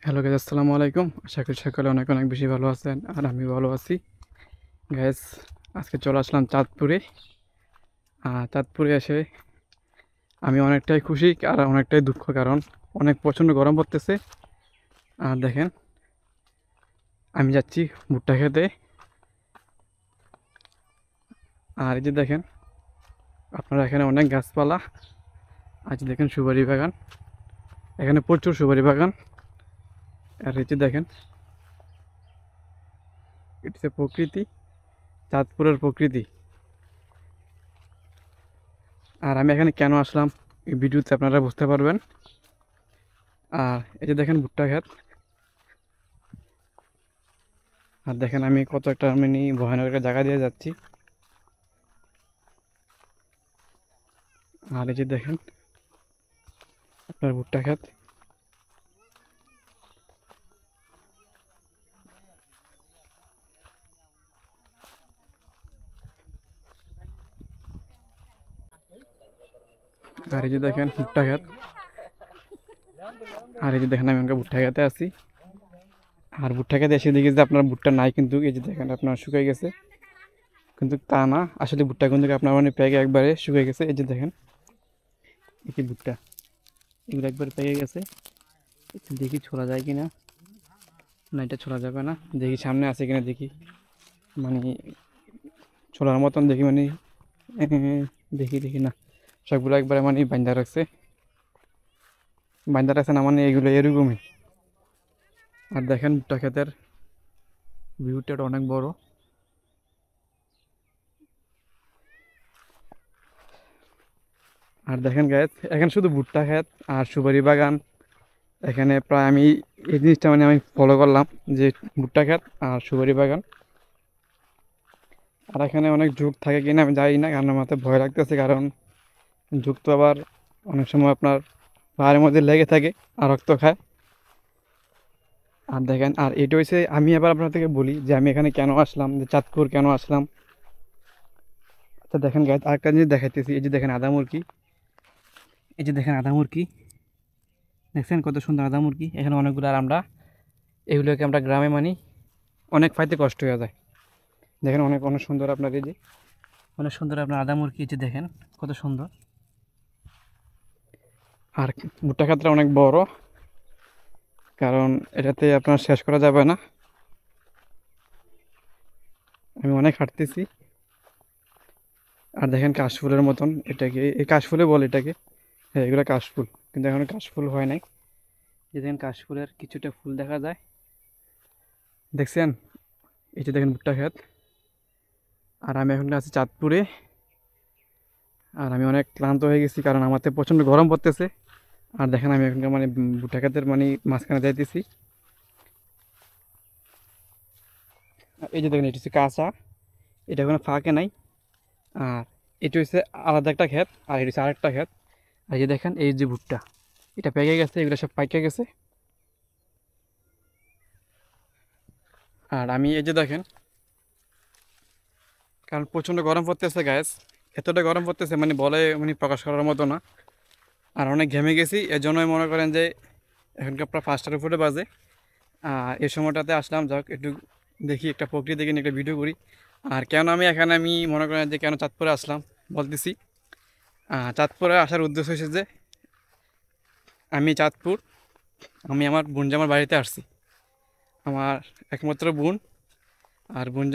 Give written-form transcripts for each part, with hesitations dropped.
Hello guys, আসসালামু আলাইকুম। আশা করি সকালে অনেক অনেক বেশি ভালো আছেন আর আমি ভালো আছি। গাইস, আজকে চলে আসলাম চাঁদপুরে। চাঁদপুরে এসে আমি অনেকটাই খুশি আর অনেকটাই দুঃখ, কারণ অনেক প্রচণ্ড গরম পড়তেছে। আর দেখেন, আমি যাচ্ছি ভুট্টা খেতে। আর এই যে দেখেন, আপনারা এখানে অনেক গাছপালা। আজ দেখেন সুপারি বাগান, এখানে প্রচুর সুপারি বাগান। আর এই যে দেখেন, এটা হচ্ছে প্রকৃতি, চাঁদপুরের প্রকৃতি। আর আমি এখানে কেন আসলাম এই ভিডিওতে আপনারা বুঝতে পারবেন। আর এই যে দেখেন ভুট্টা ক্ষেত। আর দেখেন আমি কত একটা ভয়ানক একটা জায়গা দিয়ে যাচ্ছি। আর এই যে দেখেন আপনার ভুট্টা ক্ষেত। আর এই যে দেখেন ভুট্টা ক্ষেত। আর এই যে দেখেন আমি আমাকে ভুট্টা খেতে আছি। আর ভুট্টা খেতে এসে দেখি যে আপনার ভুট্টা নাই, কিন্তু এই যে দেখেন আপনার শুকিয়ে গেছে। কিন্তু তা না, আসলে ভুট্টা কিন্তু আপনার পেকে একবারে শুকিয়ে গেছে। এই যে দেখেন, এই যে ভুট্টা, এগুলো একবারে পেকে গেছে। একটু দেখি ছোলা যায় কিনা। না, এটা ছোলা যাবে না। দেখি সামনে আছে কিনা, দেখি মানে ছোলার মতন দেখি দেখি দেখি না, সবগুলো একবারে বান্ধা রাখছে। বান্ধা রাখছে না, এগুলো এরকমই। আর দেখেন ভুট্টা ক্ষেতের ভিউটা অনেক বড়। আর দেখেন গাছ, এখানে শুধু ভুট্টা ক্ষেত আর সুপারি বাগান। এখানে প্রায় আমি এই জিনিসটা আমি ফলো করলাম, যে ভুট্টা ক্ষেত আর সুপারি বাগান। আর এখানে অনেক ঝোঁক থাকে কিনা আমি জানি না, কারণ আমার মাথায় ভয় লাগতেছে, কারণ ঝোঁক তো আবার অনেক সময় আপনার পায়ের মধ্যে লেগে থাকে আর রক্ত খায়। আর দেখেন, আর এটা হচ্ছে, আমি আবার আপনাদেরকে বলি যে আমি এখানে কেন আসলাম, যে চাঁদপুর কেন আসলাম। আচ্ছা দেখেন গাছ, আরেকটা জিনিস দেখাইতেছি। এই যে দেখেন আদা মুরগি, এই যে দেখেন আদা মুরগি, দেখছেন কত সুন্দর আদা মুরগি এখানে অনেকগুলো। আর আমরা এগুলোকে আমরা গ্রামে অনেক পাইতে কষ্ট হয়ে যায়। দেখেন অনেক অনেক সুন্দর আপনার, এই যে অনেক সুন্দর আপনার আদা মুরগি, এই যে দেখেন কত সুন্দর। আর ভুট্টা ক্ষেতটা অনেক বড়, কারণ এটাতে আপনার শেষ করা যাবে না। আমি অনেক হাঁটতেছি। আর দেখেন কাশফুলের মতন এটাকে, এই কাশফুলে বলে এটাকে। হ্যাঁ, এগুলো কাশফুল, কিন্তু এখনো কাশফুল হয় নাই। এই দেখেন কাশফুলের কিছুটা ফুল দেখা যায়, দেখছেন। এই যে দেখেন ভুট্টা ক্ষেত। আর আমি এখন আছি চাঁদপুরে। আর আমি অনেক ক্লান্ত হয়ে গেছি, কারণ আমাদের প্রচণ্ড গরম পড়তেছে। আর দেখেন আমি এখানকার ভুট্টা ক্ষেতের মাঝখানে যাইতেছি। আর এই যে দেখেন এটা হচ্ছে কাঁচা, এটা কোনো ফাঁকে নাই। আর এটা হচ্ছে আলাদা একটা ক্ষেত, আর এটা হচ্ছে আরেকটা ক্ষেত। আর এই যে দেখেন এই যে ভুট্টা, এটা পেকে গেছে, এগুলো সব পাইকে গেছে। আর আমি এই যে দেখেন, কারণ প্রচণ্ড গরম পড়তেছে গ্যাস, এতটা গরম পড়তেছে বলে প্রকাশ করার মতো না। আর অনেক ঘেমে গেছি, এজন্যই মনে করেন যে এখনকার প্রায় 5টার উপরে বাজে। আর এই সময়টাতে আসলাম, যাক একটু দেখি, একটা প্রকৃতি দেখি, একটা ভিডিও করি। আর কেন আমি এখানে মনে করেন যে কেন চাঁদপুরে আসলাম বলতেছি। চাঁদপুরে আসার উদ্দেশ্য হয়েছে যে আমি চাঁদপুর, আমি আমার বোন জামার বাড়িতে আসছি। আমার একমাত্র বোন, আর বোন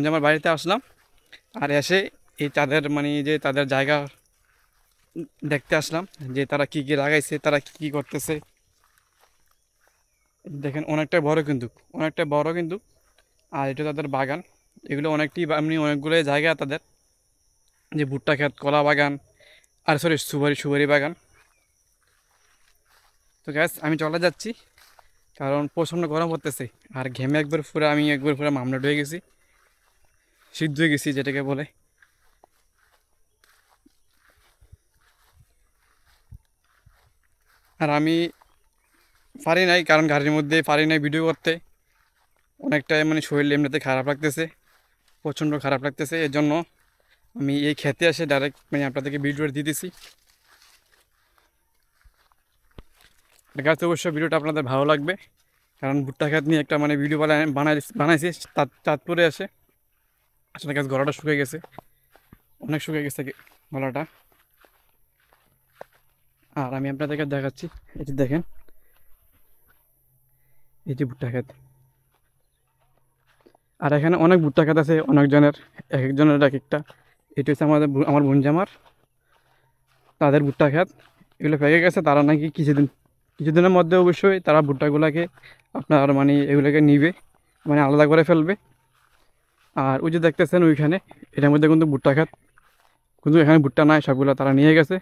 জামার বাড়িতে আসলাম। আর এসে এই তাদের যে তাদের জায়গা দেখতে আসলাম, যে তারা কি কি লাগাইছে, তারা কি কি করতেছে। দেখেন অনেকটা বড় কিন্তু, অনেকটা বড় কিন্তু। আর এটা তাদের বাগান, এগুলো অনেকটি অনেকগুলো জায়গা তাদের, যে ভুট্টা ক্ষেত, কলা বাগান, আর সরি সুপারি সুপারি বাগান। তো গ্যাস আমি চলে যাচ্ছি, কারণ প্রচণ্ড গরম পড়তেছে। আর ঘেমে একবার পুরো মামলাট হয়ে গেছি, সিদ্ধ হয়ে গেছি যেটাকে বলে। আর আমি পারি নাই, কারণ গাড়ির মধ্যে পারি নাই ভিডিও করতে। অনেকটাই শরীর এমনিতে খারাপ লাগতেছে, প্রচণ্ড খারাপ লাগতেছে। এর জন্য আমি এই খেতে এসে ডাইরেক্ট আপনাদেরকে ভিডিওটা দিতেছি। গাছ অবশ্যই ভিডিওটা আপনাদের ভালো লাগবে, কারণ ভুট্টা ক্ষেত নিয়ে একটা মানে ভিডিও বানাইছি চাঁদপুরে এসে। আসলে গাছ গলাটা শুকিয়ে গেছে, অনেক শুকিয়ে গেছে গলাটা। আর আমি আপনাদেরকে দেখাচ্ছি, এই যে দেখেন, এই যে ভুট্টা ক্ষেত। আর এখানে অনেক ভুট্টা ক্ষেত আছে অনেকজনের, এক একজনের এক একটা। এটি হচ্ছে আমার বোনজামার, তাদের ভুট্টা ক্ষেত। এগুলো পেকে গেছে, তারা নাকি কিছুদিনের মধ্যে অবশ্যই তারা ভুট্টাগুলোকে আপনার মানে এগুলোকে নিবে, মানে আলাদা করে ফেলবে। আর ওই যে দেখতেছেন ওইখানে, এটার মধ্যে কিন্তু ভুট্টা ক্ষেত, কিন্তু এখানে ভুট্টা নাই, সবগুলো তারা নিয়ে গেছে।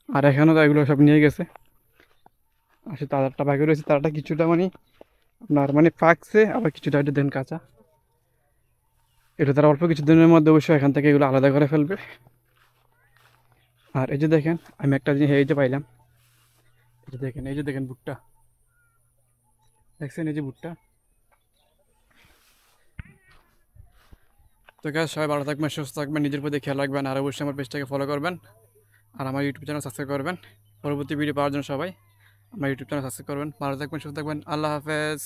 আর এখানেও এগুলো সব নিয়ে গেছে। আর সে তাজারটা বাকি রয়েছে, তারাটা কিছুটা মানে আপনার মানে পাকছে, আবার কিছুটা এটা দেন কাঁচা। এটা তারা অল্প কিছুদিনের মধ্যে অবশ্যই এখান থেকে এগুলো আলাদা করে ফেলবে। আর এই যে দেখেন, আমি একটা জিনিস এই যে পাইলাম, এই যে দেখেন, এই যে দেখেন ভুট্টা, দেখছেন এই যে ভুট্টা। তো গ্যাস, সবাই ভালো থাকবেন, সুস্থ থাকবেন, নিজের প্রতি খেয়াল রাখবেন, আর অবশ্যই আমার পেজটাকে ফলো করবেন, আর আমার ইউটিউব চ্যানেল সাবস্ক্রাইব করবেন। পরবর্তী ভিডিও পাওয়ার জন্য সবাই আমার ইউটিউব চ্যানেল সাবস্ক্রাইব করবেন। ভালো থাকবেন, সুস্থ থাকবেন, আল্লাহ হাফেজ।